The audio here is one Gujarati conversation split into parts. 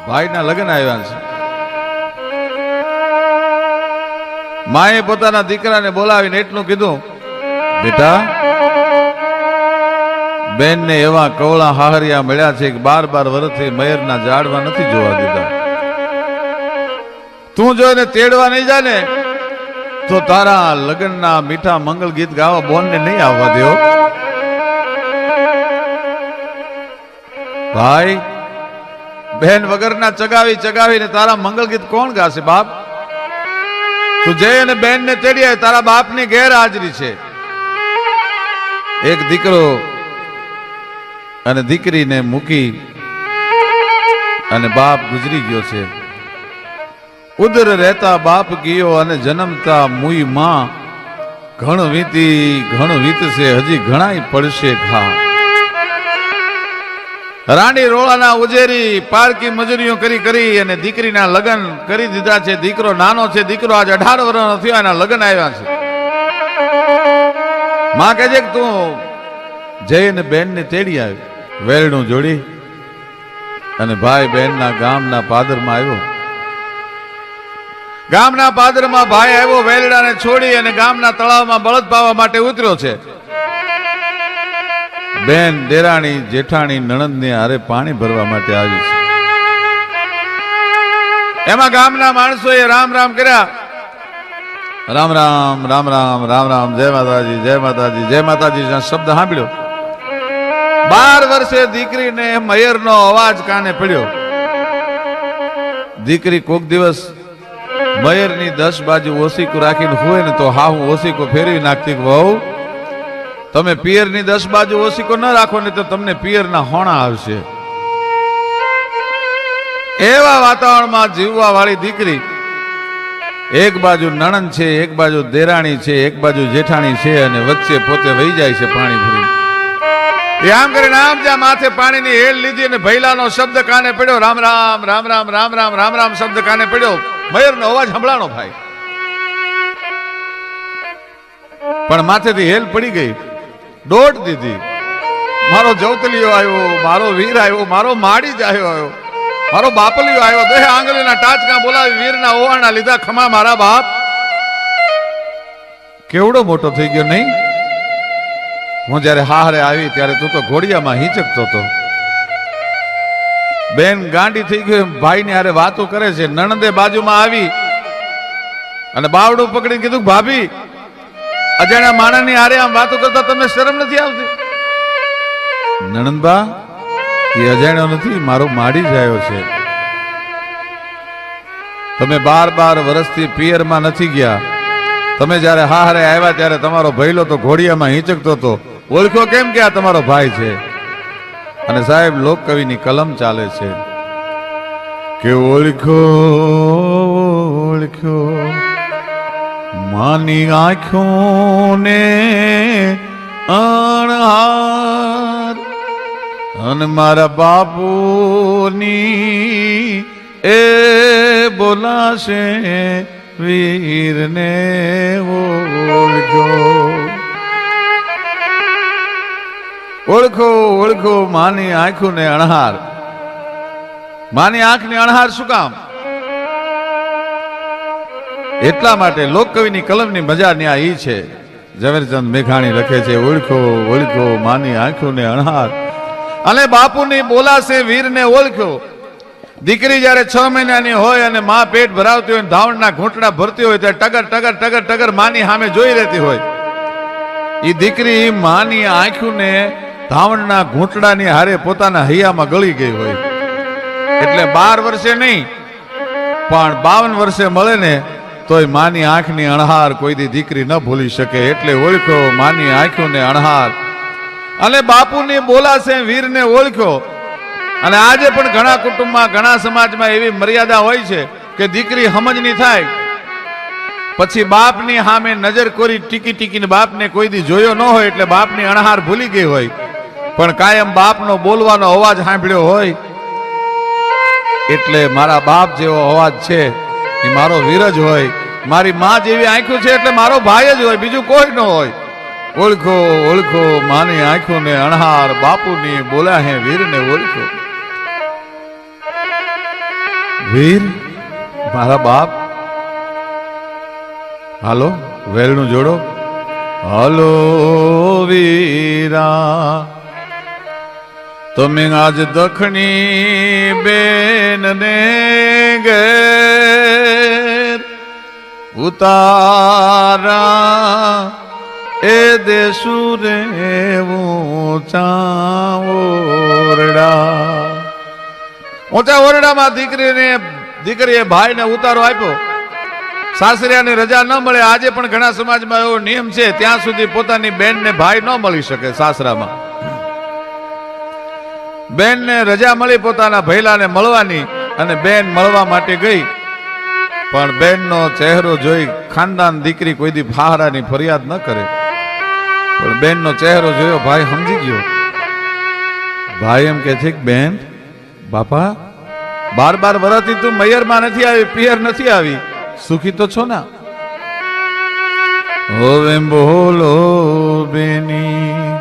ભાઈના લગ્ન આવ્યા છે. માએ પોતાના દીકરાને બોલાવીને એટલું કીધું, બેટા, બેનને એવા કવળા હાહરિયા મળ્યા છે કે 12 વર્ષથી મયરના ઝાડમાં નથી જોવા દીધા. તું જો એને તેડવા નહીં જાય ને તો તારા લગ્નના મીઠા મંગલ ગીત ગાવા બોનને નહીં આવવા દેવો. ભાઈ, બહેન વગરના ચગાવીને તારા મંગલ ગીત કોણ ગાશે બાપ? તું જઈ અને બેન ને તેડી આવે. તારા બાપની ગેરહાજરી છે. એક દીકરો અને દીકરીને મૂકી અને બાપ ગુજરી ગયો છે. ઉદર રહેતા બાપ ગયો અને જન્મતા મુઈ માં. ઘણું વીતશે હજી ઘણાય પડશે ઘા. રાણી રોળાના ઉજેરી પારકી મજૂરીઓ કરી અને દીકરીના લગ્ન કરી દીધા છે. દીકરો નાનો છે. દીકરો આજ 18 વર્ષનો થયો, એના લગ્ન આવ્યા છે. માં કહે છે કે તું જઈને બેનને તેડી આવી. વેલણું જોડી અને ભાઈ બહેનના ગામના પાદરમાં આવ્યો. ગામના પાદરમાં ભાઈ આવ્યો. વેલડાને છોડી અને ગામના તળાવમાં બળદ પાવા માટે ઉતર્યો છે. બેન દેરાણી જેઠાણી નણંદને હારે પાણી ભરવા માટે આવી છે. એમાં ગામના માણસોએ રામ રામ કર્યા. રામ રામ રામ રામ રામ રામ, જય માતાજી જય માતાજી જય માતાજી શબ્દ સાંભળ્યો. 12 વર્ષે દીકરીને મયરનો અવાજ કાને પડ્યો. દીકરી કોક દિવસ મયરની 10 બાજુ ઓસીકો રાખીને હોય ને તો હા હું ઓસીકો ફેરવી નાખતી. વહુ, તમે પિયરની 10 બાજુ ઓસીકો ન રાખો ને તો તમને પિયરના હોણા આવશે. એવા વાતાવરણમાં જીવવા વાળી દીકરી, એક બાજુ નણંદ છે, એક બાજુ દેરાણી છે, એક બાજુ જેઠાણી છે અને વચ્ચે પોતે વહી જાય છે પાણી ભરી. એ આમ કરીને આમ જ્યાં માથે પાણીની હેલ લીધી અને ભૈલાનો શબ્દ કાને પડ્યો. રામ રામ રામ રામ રામ રામ રામ રામ શબ્દ કાને પડ્યો. મયરનો અવાજ સંભળાણો ભાઈ. પણ માથેથી હેલ પડી ગઈ. દોડ દીધી. મારો જવતલિયો આવ્યો, મારો વીર આવ્યો, મારો માડી જ આવ્યો, મારો બાપલિયો આવ્યો. 2 આંગળીના ટાચકા બોલાવી વીરના ઓવાણા લીધા. ખમા મારા બાપ. કેવડો મોટો થઈ ગયો નહીં? હું જયારે હારે આવી ત્યારે તું તો ઘોડિયામાં હિંચકતો હતો. બેન ગાંડી થઈ ગઈ. ભાઈ ને હારે વાતો કરે છે. નણંદે બાજુમાં આવી અને બાવડું પકડીને કીધું, ભાભી, અજાણ્યા માણસની હારે આમ વાતો કરતા તમને શરમ નથી આવતી? નણંદબા, એ અજાણ્યો નથી, મારો માડી જ આવ્યો છે. તમે 12 વર્ષથી પિયરમાં નથી ગયા. તમે જયારે હારે આવ્યા ત્યારે તમારો ભૈલો તો ઘોડિયામાં હિંચકતો હતો. ઓળખ્યો કેમ કે આ તમારો ભાઈ છે? અને સાહેબ, લોક કવિની કલમ ચાલે છે કે ઓળખ્યો માની આંખોને અણહાર અને મારા બાપુની એ બોલાશે વીરને ઓળખો માની આંખોને અણહાર. માની આંખને અણહાર શું કામ? એટલા માટે લોકકવિની કલમની મજા ન્યા ઈ છે. ઝવેરચંદ મેઘાણી લખે છે, ઓળખો માની આંખોને અણહાર અને બાપુની બોલાશે વીરને ઓળખ્યો. દીકરી જયારે 6 મહિનાની હોય અને માં પેટ ભરાવતી હોય, ધાવણના ઘૂંટડા ભરતી હોય ત્યારે ટગર ટગર ટગર ટગર માની સામે જોઈ રહેતી હોય. એ દીકરી માની આંખોને ધાવણના ઘૂંટડાની હારે પોતાના હૈયામાં ગળી ગઈ હોય. એટલે 12 વર્ષે નહીં પણ 52 વર્ષે મળે ને તોય માની આંખની અણહાર કોઈ દી દીકરી ન ભૂલી શકે. એટલે ઓળખો માની આંખોને અણહાર અને બાપુની બોલાશે વીરને ઓળખ્યો. અને આજે પણ ઘણા કુટુંબમાં, ઘણા સમાજમાં એવી મર્યાદા હોય છે કે દીકરી સમજની થાય પછી બાપની સામે નજર કોરી ટીકીને બાપને કોઈ દી જોયો ન હોય એટલે બાપની અણહાર ભૂલી ગઈ હોય, પણ કાયમ બાપનો બોલવાનો અવાજ સાંભળ્યો હોય. એટલે મારા બાપ જેવો અવાજ છે એ મારો વીર જ હોય. મારી માં જેવી આંખો છે એટલે મારો ભાઈ જ હોય, બીજું કોઈ ન હોય. ઓળખો માની આંખોને અણહાર, બાપુની બોલા હે વીરને ઓળખો. વીર મારા બાપ, હાલો વેલનું જોડો. હાલો વીરા, તમે આજ દખણી બેન ને ઘેર ઉતારા એ દેશુ રે ઊંચા ઓરડામાં દીકરીએ ભાઈને ઉતારો આપ્યો. સાસરિયાની રજા ન મળે. આજે પણ ઘણા સમાજમાં એવો નિયમ છે, ત્યાં સુધી પોતાની બેનને ભાઈ ન મળી શકે. સાસરામાં બેનને રજા મળી પોતાના ભૈલાને મળવાની, અને બેન મળવા માટે ગઈ. પણ બેનનો ચહેરો જોઈ ખાનદાન દીકરી કોઈ દી ફાહરાની ફરિયાદ ન કરે, પણ બેનનો ચહેરો જોયો ભાઈ સમજી ગયો. ભાઈ એમ કે છે કે બેન બાપા 12 વર્ષથી તું મૈયરમાં નથી આવી, પિયર નથી આવી, સુખી તો છો ના? હવે બોલો બેની,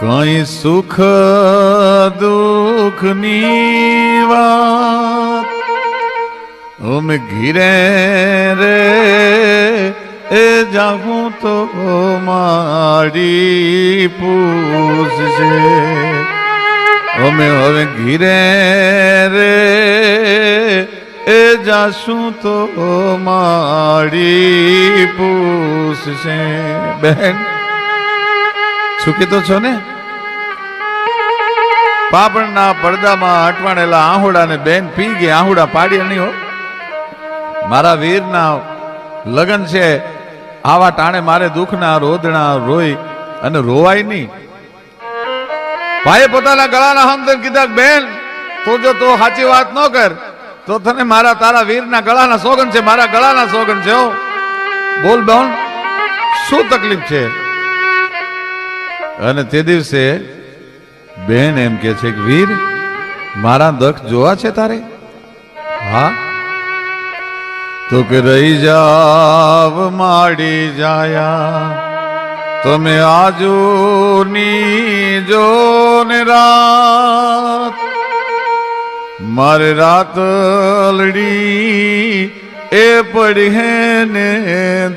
કઈ સુખ દુઃખની વાત અમે ઘીરે રે એ જાઉં તો મારી પૂછશે. અમે હવે ઘીરે રે એ જાશું તો મારી પૂછશે. બેન સુખી તો છો ને? પાપણના પડદામાં અટવાણેલા આહુડાને બેન પી ગઈ. આહુડા પાડી નહીં હો. મારા વીરના લગન છે, આવા ટાણે મારે દુઃખના રોદણા રોઈ અને રોવાય નહીં. ભાઈએ પોતાના ગળાના હમદન કીધા બેન તું જો તો સાચી વાત ન કર તો તને મારા તારા વીરના ગળાના સોગન છે, મારા ગળાના સોગન છે. બોલ બેન શું તકલીફ છે? અને તે દિવસે બેન એમ કે છે કે વીર મારા દખ જોવા છે તારે? હા. તો કે રહી જાવ માડી જાયા તમે આજુની જો ને રાત, મારે રાતલડી એ પડી હે ને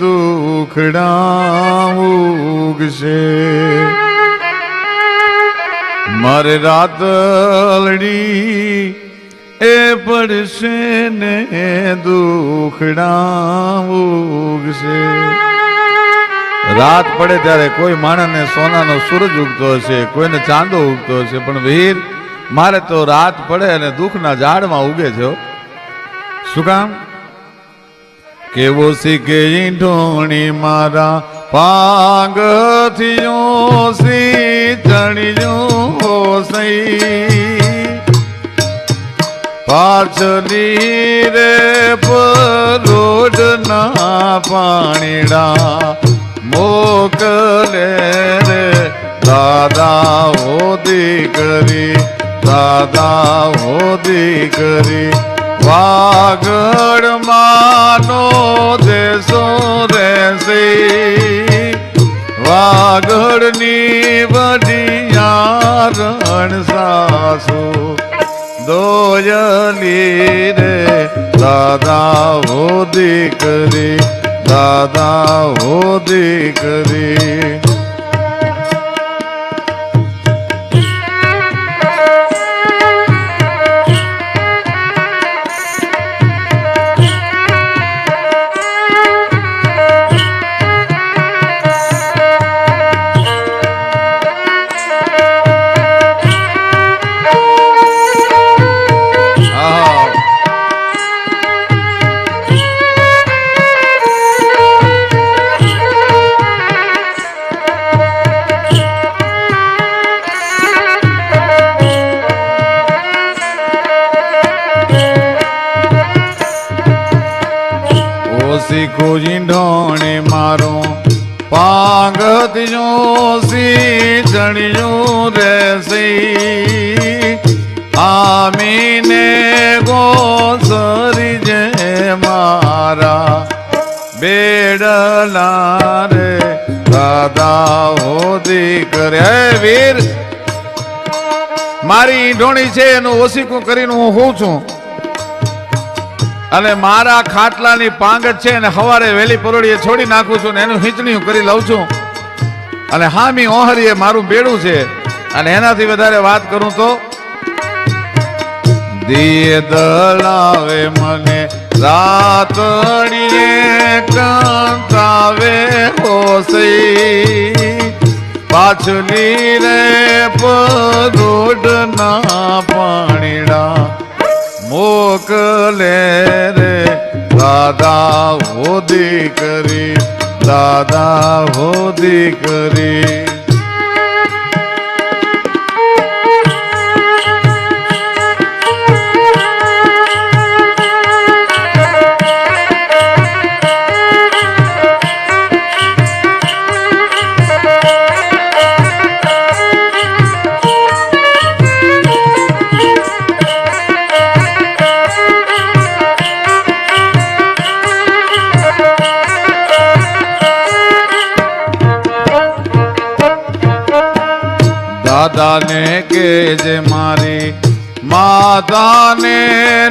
દુખડા ઉગશે. મારે રાતલડી એ પડશે ને દુખડા ઉગશે. રાત પડે ત્યારે કોઈ માણસને સોનાનો સૂરજ ઉગતો હશે, કોઈને ચાંદો ઉગતો હશે, પણ વીર મારે તો રાત પડે અને દુઃખના ઝાડમાં ઉગે છે. શું કામ? કેવો શીખે ઢોણી મારા પાંગથીઓ સી ચણીઓ સઈ, પાછલી રે પરોડના પાણીડા મોકલે રે દાદા હો દીકરી, દાદા હો દીકરી. વાગડ માનો દેશો રહેશે, વાગડની વડિયારણ સાસુ દોયલી રે દાદા હો દીકરી, દાદા હો દીકરી. શીખો ઢોણે મારો પાંગત જો સી ચણ્યું રહેશે, આમીને ગોસરી જે મારા બેડલા રે દાદા હો દીકરે. હે વીર મારી ઢોણી છે એનું ઓસીકું કરીને હું હોઉં છું, અને મારા ખાટલાની પાંગત છે ને સવારે વેલી પરોડીએ છોડી નાખું છું ને એનું હિંચણીયું કરી લઉં છું અને હામી ઓહરીએ મારું બેડું છે. અને એનાથી વધારે વાત કરું તો દિયે દળાવે મને રાતડીએ કાંતાવે હોસઈ પાછલી રે પરોડના પાણીડા મોકલે રે દાદા હોદી કરી દાદા હોદી કરી. દાદાને કેજે મારી માતાને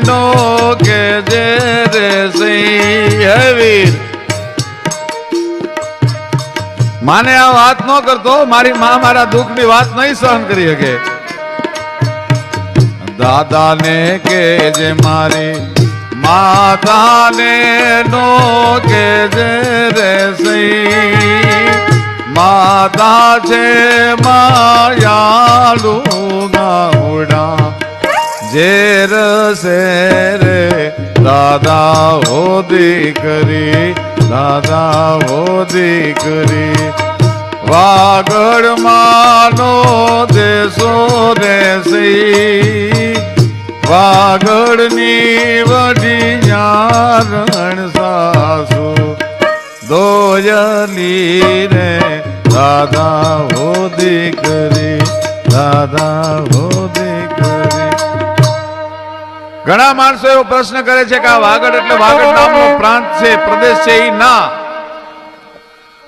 નો કેજે રે સઈ વીર. માને આ વાત ન કરતો, મારી માં મારા દુઃખની વાત નહીં સહન કરી શકે. દાદાને કેજે મારી માતાને નો કેજે રે સઈ માતા છે માયાલુ ગાવડા ઝેર સે રે દાદા હોદી કરી દાદા હોદી કરી. વાગડ માનો દેશો દેસી વાગડની વઢિયારણ સાસુ દોયલી રે દાદા હોદી કરી દાદા હોદી કરી. ઘણા માણસો એવો પ્રશ્ન કરે છે કે આ વાગડ એટલે વાગડ નામનો પ્રાંત છે, પ્રદેશ છે એ ના.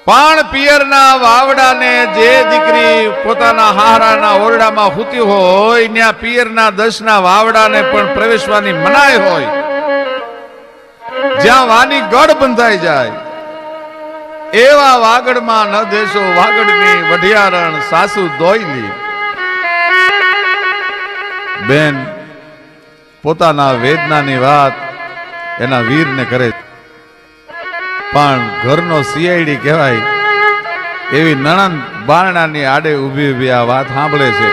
પણ પિયરના વાવડાને જે દીકરી પોતાના હારાના ઓરડામાં હૂતી હોય ત્યાં પિયરના 10ના વાવડાને પણ પ્રવેશવાની મનાઈ હોય. જ્યાં વાની ગઢ બંધાઈ જાય એવા વાગડમાં ન દેશો વાગડની વઢિયારણ સાસુ દોયલી. બેન પોતાના વેદનાની વાત એના વીરને કરે, પણ ઘરનો સીઆઈડી કહેવાય એવી નણંદ બારણાની આડે ઊભી ઊભી આ વાત સાંભળે છે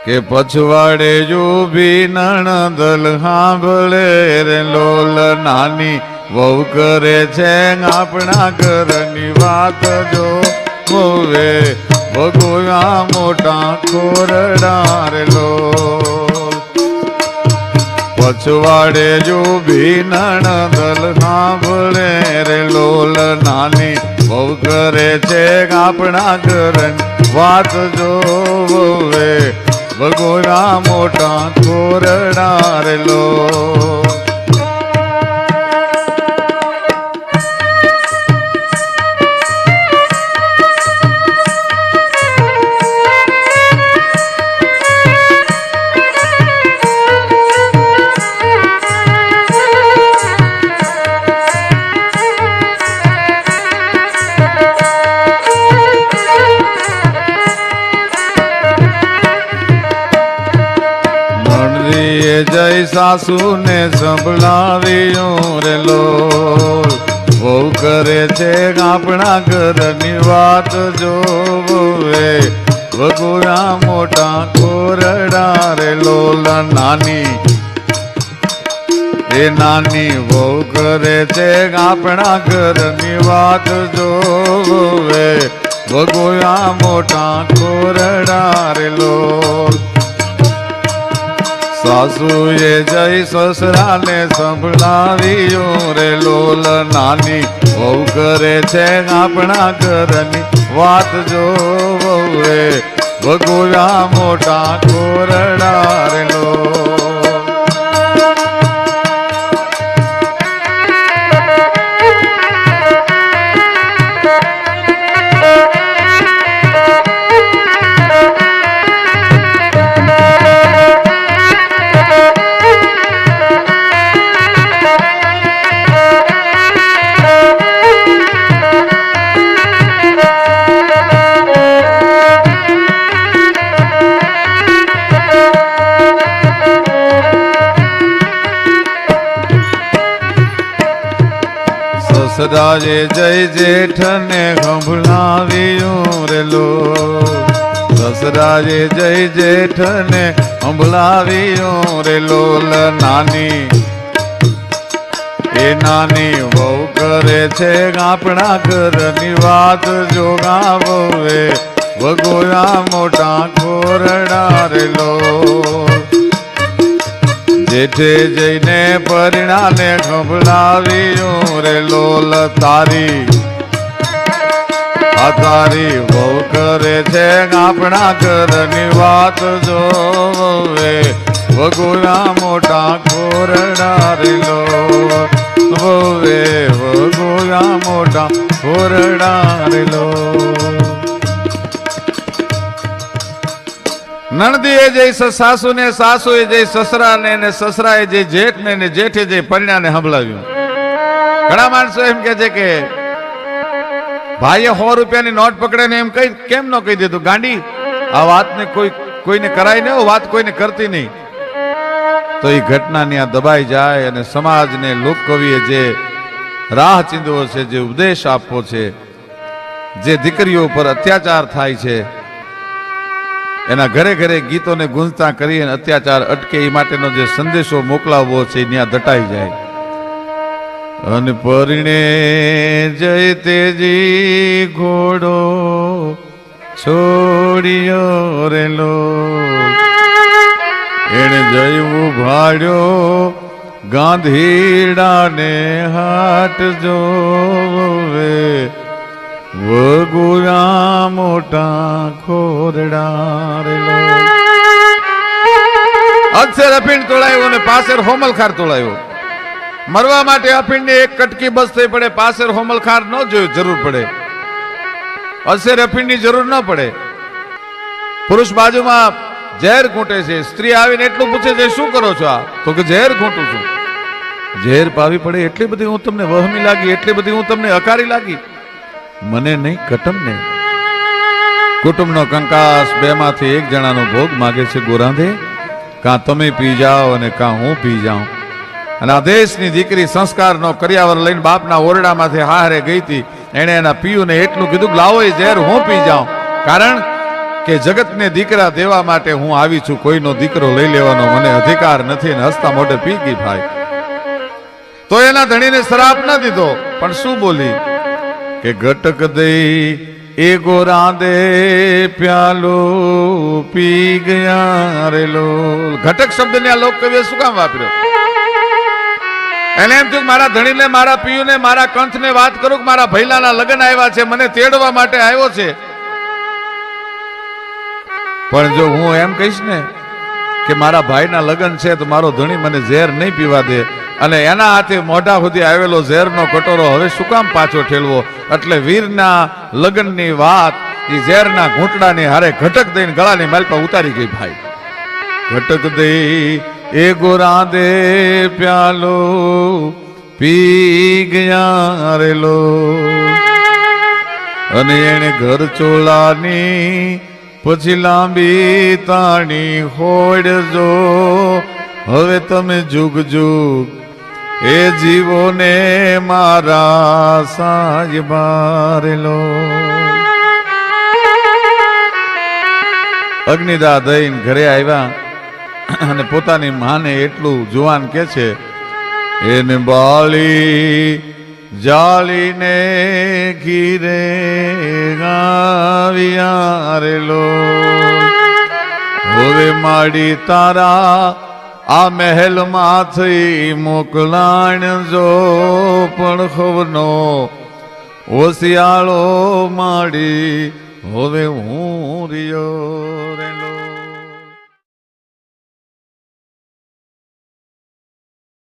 કે પછવાડે ઊભી નણંદલ સાંભળે રે લોલ નાની વહુ કરે છે આપણા ઘરની વાત જો હોવે ભગોયા મોટા ખોરડા રે લોલ. પછવાડે જો ભી નણંદલ સાંભળે રે લોલ નાની વહુ કરે છે આપણા ઘરની વાત જો હોવે ભગોયા મોટા ખોરડા રે લોલ. જય સાસુ ને સંભળાવ્યું રે લોલ વહુ કરે છે આપણા ઘરની વાત જોવે ભગોયા મોટા ખોરડા રે લોલ. નાની એ નાની વહુ કરે છે આપણા ઘરની વાત જોવે ભગોયા મોટા ખોરડા રે લોલ. સાસુએ જય સસરાને સંભળાવ્યું રે લોલ નાની વહુ કરે છે આપણા ઘરની વાત જોવે ભગોયા મોટા ખોરડા રે લોલ. સસરાએ જય જેઠને સંભળાવ્યું રે લોલ, સસરાએ જય જેઠને સંભળાવ્યું રે લોલ. નાની એ નાની વહુ કરે છે આપણા ઘરની વાત, જોગાવો વગોયા મોટા ખોરડા રે લોલ. જેઠે જઈને પરિણાને સંભળાવ્યું રે લોલ. તારી વહુ કરે છે આપણા ઘરની વાત, જોવે વગોયા મોટા ખોરડા રે લોલ. વોવે વગોયા મોટા ખોરડા રે લોલ. નણદીએ જઈ સાસુ ને, સાસુએ જઈ સસરા ને, સસરાએ જઈ જેઠ ને, જેઠે જઈ પરિણાને સંભળાવ્યું. ઘણા માણસો એમ કે છે કે ભાઈએ 100 રૂપિયાની નોટ પકડે ને એમ કઈ કેમ ન કહી દીધું? ગાંડી, આ વાતને કોઈને કરાય નહીં, વાત કોઈને કરતી નહીં. તો એ ઘટનાની આ દબાઈ જાય અને સમાજને લોકકવિએ જે રાહ ચીંધવો છે, જે ઉપદેશ આપવો છે, જે દીકરીઓ પર અત્યાચાર થાય છે, એના ઘરે ઘરે ગીતોને ગુંજતા કરી અને અત્યાચાર અટકે એ માટેનો જે સંદેશો મોકલાવવો છે એ ત્યાં દટાઈ જાય. અને પરિણે જય તેજી ઘોડો છોડ્યો રે લોલ. એને જયું ભાડ્યો ગાંધીડાને હાટ જોવે વગુરા મોટા ખોરડા રે લોલ. અક્ષર અફીણ તોડાયો અને પાસેર હોમલખાર તોડાયો. મરવા માટે અફીણની એક કટકી બસ થઈ પડે, પાસેર હોમલખાર ન જોયું જરૂર પડે, અક્ષર અફીણની જરૂર ન પડે. પુરુષ બાજુમાં ઝેર ઘૂંટે છે, સ્ત્રી આવીને એટલું પૂછે છે શું કરો છો? આ તો કે ઝેર ઘૂંટું છું. ઝેર પાવી પડે એટલી બધી હું તમને વહમી લાગી, એટલી બધી હું તમને અકારી લાગી? મને નહીં, કટમને. કુટુંબનો કંકાસ બેમાંથી એક જણાનો ભોગ માગે છે. ગોરાંધે, કાં તમે પી જાઓ અને કાં હું પી જાઉં. અને આ દેશની દીકરી સંસ્કારનો કરિયાવર લઈને બાપના ઓરડામાંથી હારે ગઈ હતી. એણે એના પિયુને એટલું કીધું કે લાવો એ ઝેર હું પી જાઉં, કારણ કે જગતને દીકરા દેવા માટે હું આવી છું, કોઈનો દીકરો લઈ લેવાનો મને અધિકાર નથી. ને હસતા મોઢે પી ગઈ ભાઈ. તો એના ધણીને શ્રાપ ન દીધો, પણ શું બોલી કે ઘટક દઈ એ ગોરાંદે પ્યાલો પી ગયા રે લોલ. ઘટક શબ્દને આ લોક કવિએ શું કામ વાપર્યો? એને એમ થયું મારા ધણીને, મારા પિયુને, મારા કંઠને વાત કરું કે મારા ભૈલાના લગ્ન આવ્યા છે, મને તેડવા માટે આવ્યો છે. પણ જો હું એમ કહીશ ને કે મારા ભાઈના લગ્ન છે તો મારો ધણી મને ઝેર નહીં પીવા દે, અને એના હાથે મોઢા સુધી આવેલો ઝેરનો કટોરો હવે શું કામ પાછો ઠેલવો? એટલે વીરના લગ્નની વાત એ ઝેરના ઘૂંટડાની હારે ઘટક દઈને ગળાની માલપા ઉતારી ગઈ ભાઈ. ઘટક દઈ એ ગોરાંદે પ્યાલો પી ગયા રે લોલ. અને એને ઘર ચોલાની પછી લાંબી તાણી હોડજો. હવે તમે જુગ જુગ એ જીવોને મારા સાજબારેલો. અગ્નિદા દઈને ઘરે આવ્યા અને પોતાની માને એટલું જુવાન કે છે, એને બાળી જાળીને ઘીરે ગાવ્યા રે લોલ. હવે માડી તારા આ મહેલ માંથી મોકલાણ જો, પણ ખબરનો ઓશિયાળો માડી હવે હું રિયો રે લોલ.